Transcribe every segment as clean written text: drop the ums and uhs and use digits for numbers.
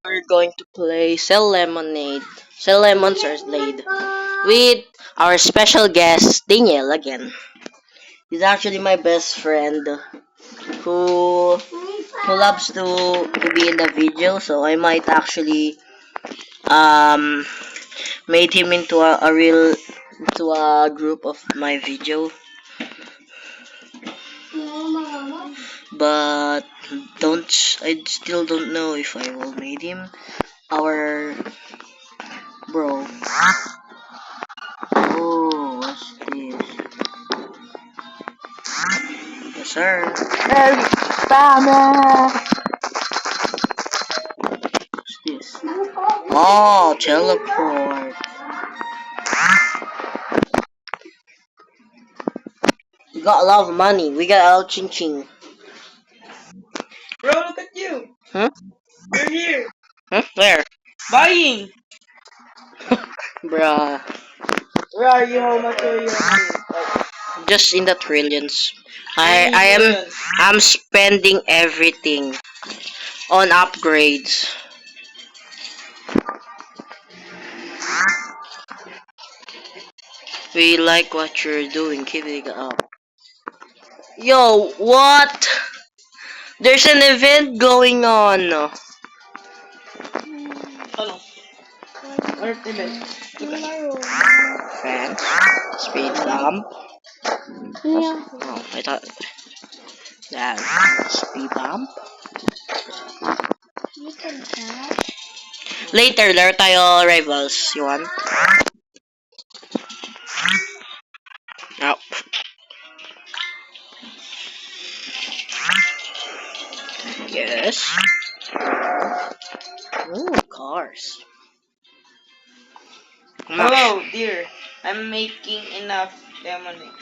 we're going to play Sell Lemonade, Sell Lemons or Slade, with our special guest, Daniel, again. He's actually my best friend who loves to be in the video, so I might actually um made him into a real into a group of my video, but don't I still don't know if I will made him our bro. Oh, what's this? Yes, sir. Hey, spammer! What's this? Oh, teleport. We got a lot of money. We got our ching ching. Bro, look at you! Huh? You're here! Huh? Where? Buying! Bruh. Where are you? How much are you? Just in the trillions. How I many I am millions? I'm spending everything on upgrades. We like what you're doing. Keep it up. Yo, what? There's an event going on. Ano? Earth event. Fans, speed bump. Oh, I thought that speed bump. Later, laro tayo rivals. You want? Oh, yes. Ooh, cars. How much? Hello, dear. I'm making enough lemonade.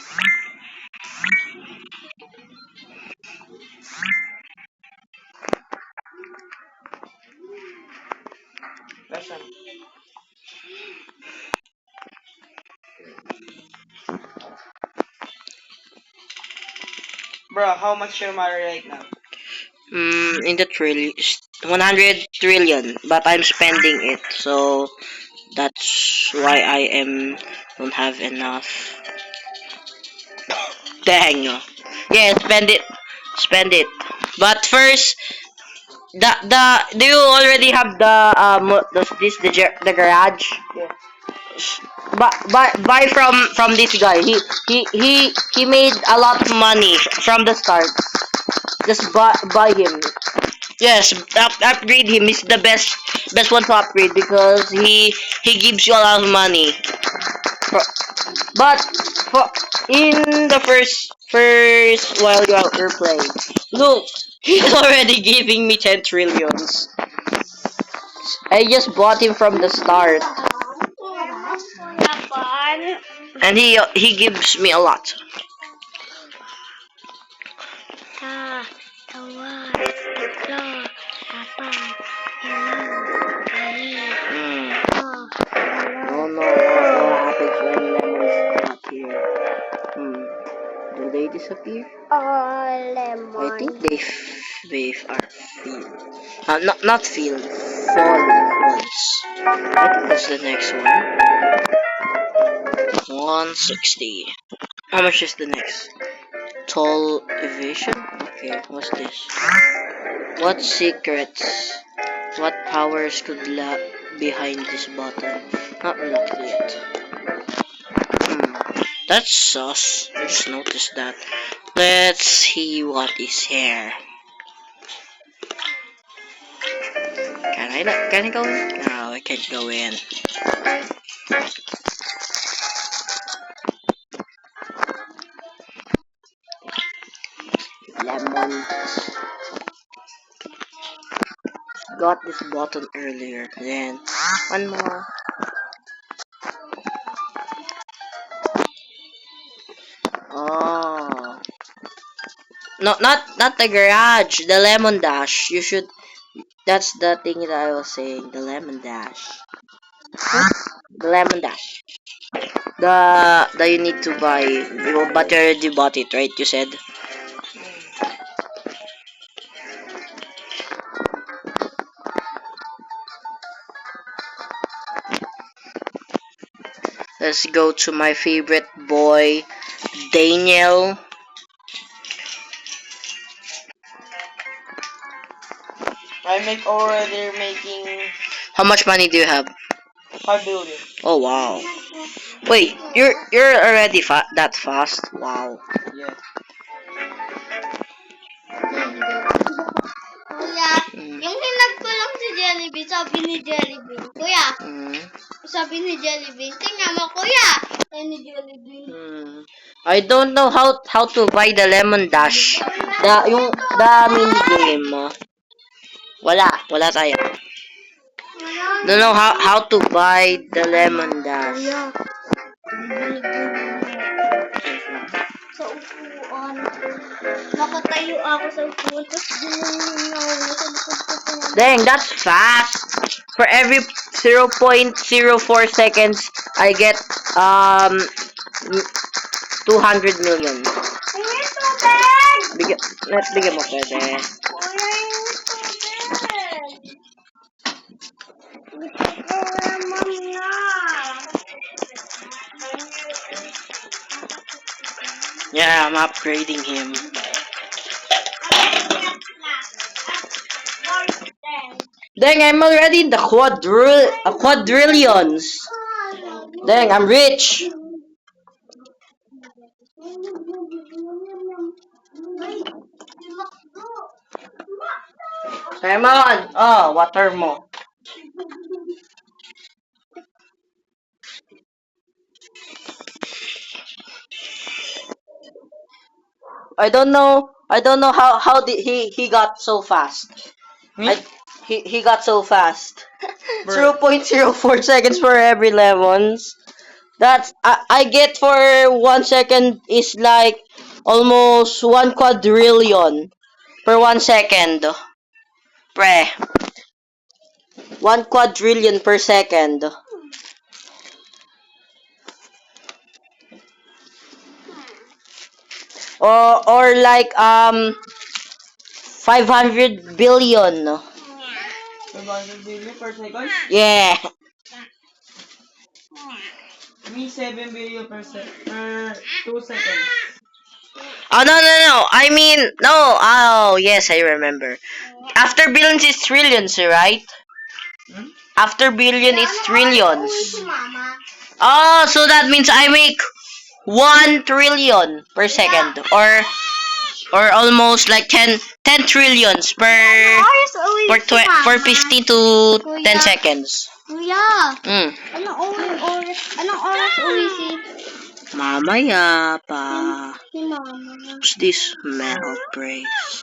Listen. Bro, how much your money right now? In the trillion, 100 trillion, but I'm spending it, so that's why I am don't have enough. Dang. Yeah, spend it. But first, the do you already have the the garage? Yeah. Buy from this guy. He made a lot of money from the start. Just buy him. Yes, upgrade him. He's the best one to upgrade because he gives you a lot of money. But for, in the first while you're playing, look, he's already giving me 10 trillions. I just bought him from the start, and he gives me a lot. Mm. Oh no, what happens when lemons not here? Do they disappear? I think they are feel. Not feel. Fall once. I think that's the next one. 160. How much is the next? Tall evasion? Okay, what's this? What secrets? What powers could lie behind this button? Not unlocked yet. That's sus. Just noticed that. Let's see what is here. Can I go in? No, I can't go in. Lemons. Got this button earlier. Then one more. Oh. No, not the garage. The lemon dash. You should. That's the thing that I was saying. The lemon dash. The lemon dash. The you need to buy. But you already bought it, right? You said. Let's go to my favorite boy, Daniel. Already making How much money do you have? 5 billion. Oh wow. Wait, you're already that fast? Wow. Yeah. Kuya, Mm. yung hinag ko lang si Jellybean, sabi ni Jellybean. Kuya, Mm. sabi ni Jellybean, tingnan mo kuya. Sabi ni Jellybean. Mm. I don't know how to buy the Lemon Dash. The mini game. Wala tayo. Don't know how to buy the Lemon Dash. Sa upuan. Nakatayo ako sa upuan, tapos ginanyan ako sa likod ko pa yan. Dang, that's fast. For every 0.04 seconds, I get 200 million. Kuya, tubig! Bigyan mo pwede. Kuya, yung tubig! Gusto ko naman na. Yeah, I'm upgrading him. Dang, I'm already in the quadrillions. Dang, I'm rich. Simon! Oh, water mo. I don't know how did he got so fast. Me? He got so fast. Bro. 0.04 seconds for every lemons. That's I get for 1 second is like almost 1 quadrillion per 1 second. Pre. 1 quadrillion per second. Or like 500 billion. 500 billion per second? Yeah. Me 7 billion per 2 seconds. Oh no. I mean no. Oh yes, I remember. After billions is trillions, right? Hmm? After billion is trillions. Si Mama. Oh, so that means I make 1 trillion per second, or almost like 10 trillions per for 15 to 10 seconds. Kuya, Mm. anong oras uwi si Mamaya pa. Mama? What's this metal brace?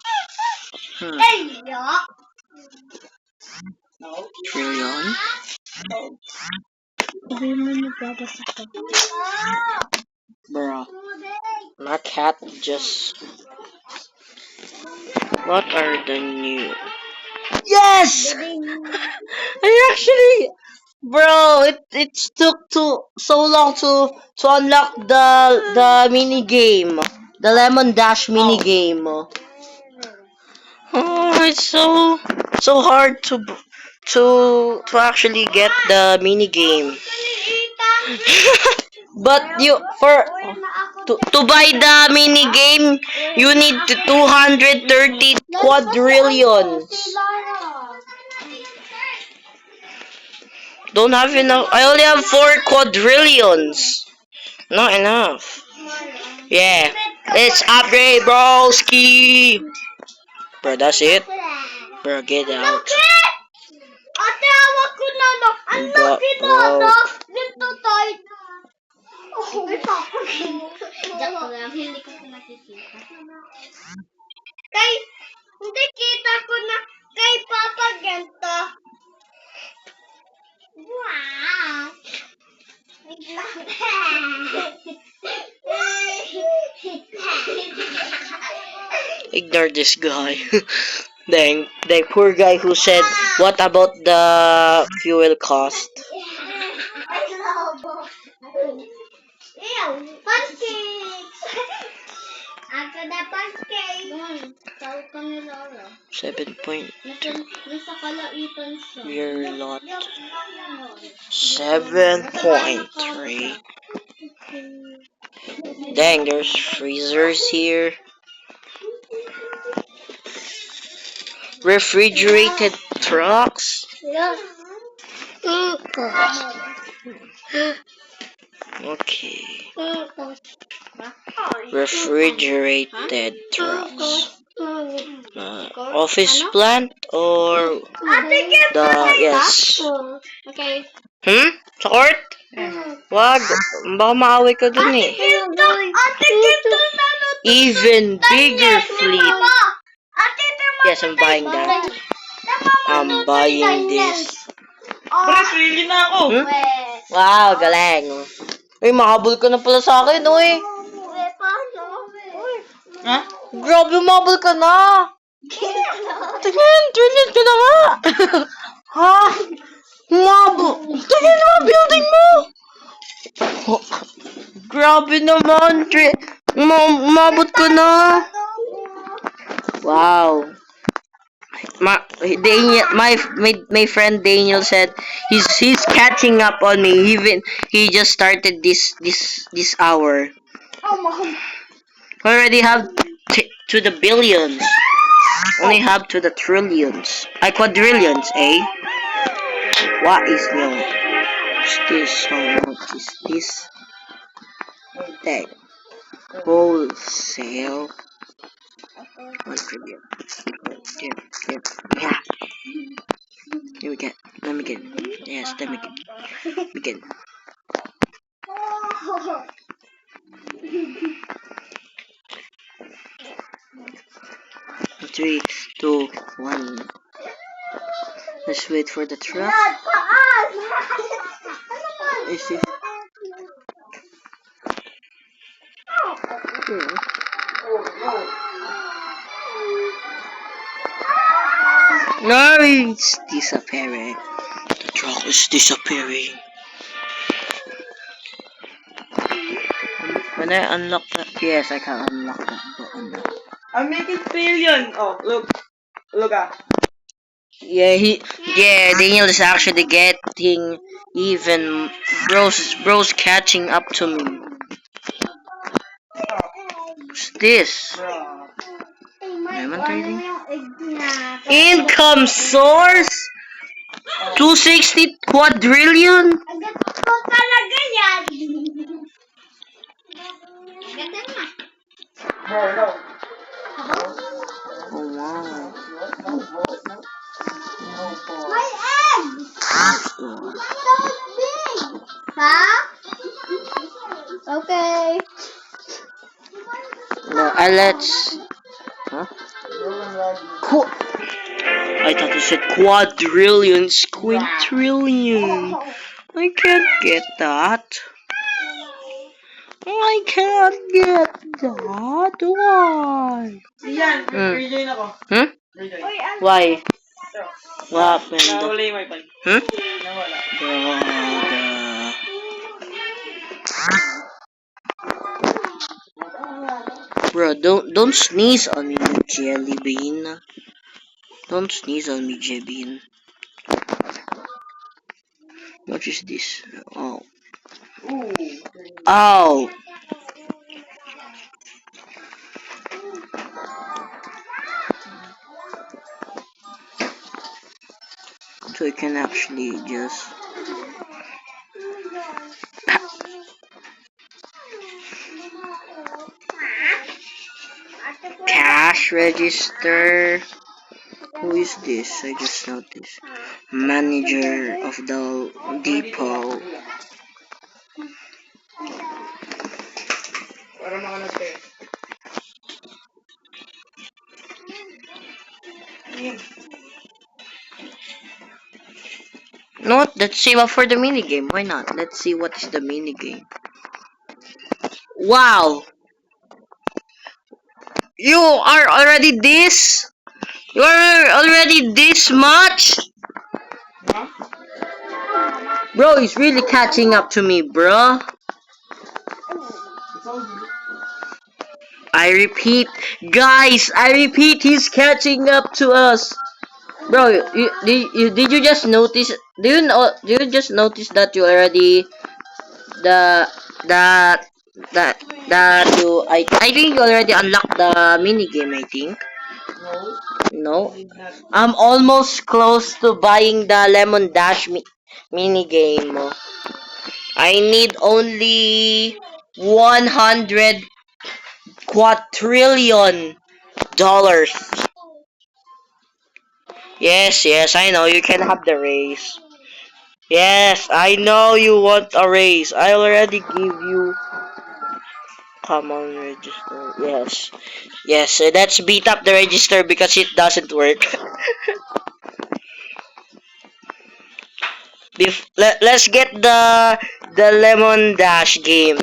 Yeah. Trillion? Sabi mo nagbabasa ka. Bruh. My cat just... What are the new... Yes! I actually... Bro, it took so long to unlock the mini game. The Lemon Dash mini game. Oh, it's so hard to actually get the mini game. But to buy the mini game, you need 230 quadrillions. Don't have enough. I only have 4 quadrillions. Not enough. Yeah. Let's upgrade, broski. Bro, that's it. Bro, get out. Ate, hawak ko na no. Ang laki na no. Dito tayo. Joke lang, hindi ko nakikita. Kay, hindi kita ko na kay Papa Gento. Wow. Wait lang. Ignore this guy. Dang, poor guy who said, what about the fuel cost? Ew, pancakes! Ako na pancakes! Tawag ka ni Laura. 7 point. Nasa kalaitan siya. Your lot. 7.3. Dang, there's freezers here. Refrigerated trucks. Okay. Refrigerated trucks. Office plant or the yes. Okay. Sa court? Wag. Baka maaway ka dun eh. Even bigger fleet. Yes, I'm buying that. I'm buying this. Pres, really na ako. Wow, galing. Uy, mahabol ka na pala sa akin, uy. Ha? Grabe, mahabol ka na. Tingin, trillion ka na nga. Ha? Mahabol. Tingin mo, building mo. Grabe naman, umabot ka na. Wow. Daniel, my friend Daniel said he's catching up on me. Even he just started this hour. Already have to the billions. Only have to the trillions. Quadrillions, eh? What is no? What's this? How much is this? Dang. Wholesale. 1 trillion. Yeah. Here we get. Let me get. Yes, let me get. Begin. 3, 2, 1. Let's wait for the truck. Is it? No, it's disappearing. The truck is disappearing. When I unlock that, yes, I can unlock that button now. I'm making trillion. Oh, look. Look ah. Yeah, Daniel is actually getting even. Bro's catching up to me. What's this? Bro. Diamond trading? Income source? 260 quadrillion? Agad ko talaga yan. Agad na. No. Oh wow. My egg! So big! Huh? Okay. No, let's. Huh? I thought you said quadrillions, quintillion. I can't get that. I can't get that. Why? Yan, rejoin ako. Rejoin. Why? So, What happened? nawala yung wifi. Nawala. Bro, don't sneeze on me, Jelly Bean. Don't sneeze on me, Jelly Bean. What is this? Oh. Oh. So you can actually just cash register. Who is this? I just noticed. Manager of the depot. Para makanap No, let's save up for the minigame. Why not? Let's see what is the minigame. Wow! You are already this? You are already this much? Bro, he's really catching up to me, bro. I repeat, guys, I repeat, he's catching up to us. Bro, did you just notice? Do you just notice that you already that that you I think you already unlocked the mini game. I think No, no. did not. I'm almost close to buying the Lemon Dash mini game. I need only 100 quadrillion dollars. Yes, yes, I know you can have the raise. Yes, I know you want a raise. I already give you. Come on, register. Yes, yes. Let's beat up the register because it doesn't work. Let's get the Lemon Dash game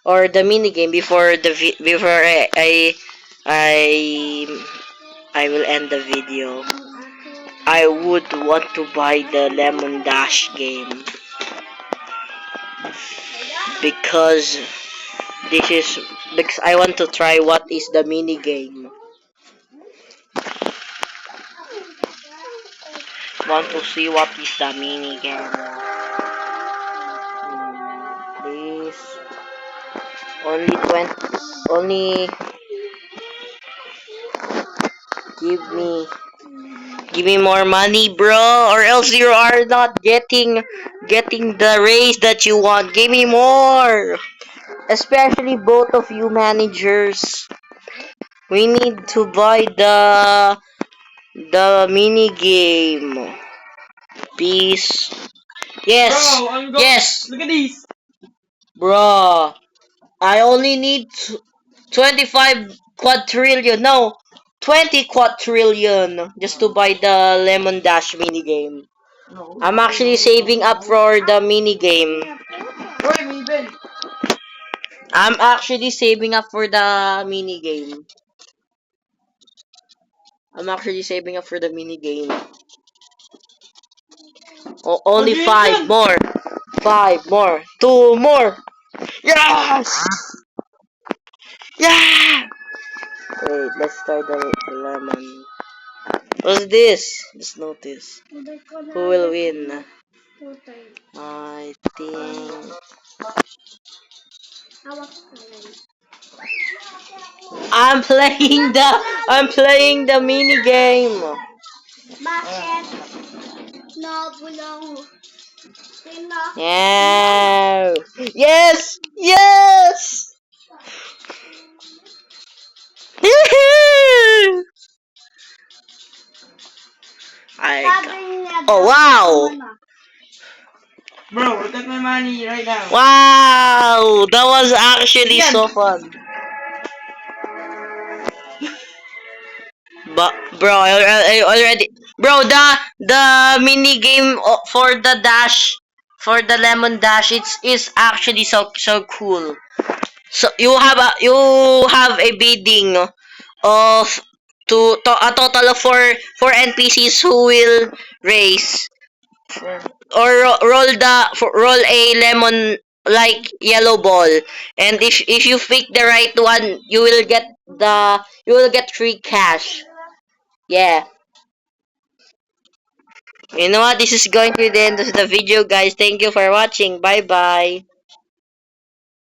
or the mini game before before I I will end the video. I would want to buy the Lemon Dash game because this is because I want to try what is the mini game. Want to see what is the mini game. Please. Only 20. Only give me. Give me more money, bro, or else you are not getting the raise that you want. Give me more. Especially both of you managers. We need to buy the mini game. Peace. Yes. Bro, I'm going. Yes. Look at these. Bro. I only need 25 quadrillion. No, 20 quadrillion just to buy the Lemon Dash mini game. No. I'm actually saving up for the mini game. Wait, may Ben. I'm actually saving up for the mini game. I'm actually saving up for the mini game. Only What five reason? more. Five more. Two more. Yes! Yeah! Wait, let's start the lemon. What's this? Just notice. Who will win? I think I'm playing the mini game. Bakit? Nabulong. Sino? Yeah. Yes! Yes! I Sabi niya Oh, daw, wow! ano, Bro, look at my money right now. Wow! That was actually Yan. so fun. But bro, I already bro the mini game for the dash for the lemon dash it's is actually so cool. So you have a bidding of to a total of four NPCs who will race or roll a lemon like yellow ball, and if you pick the right one you will get free cash. Yeah. You know what? This is going to be the end of the video, guys. Thank you for watching. Bye bye.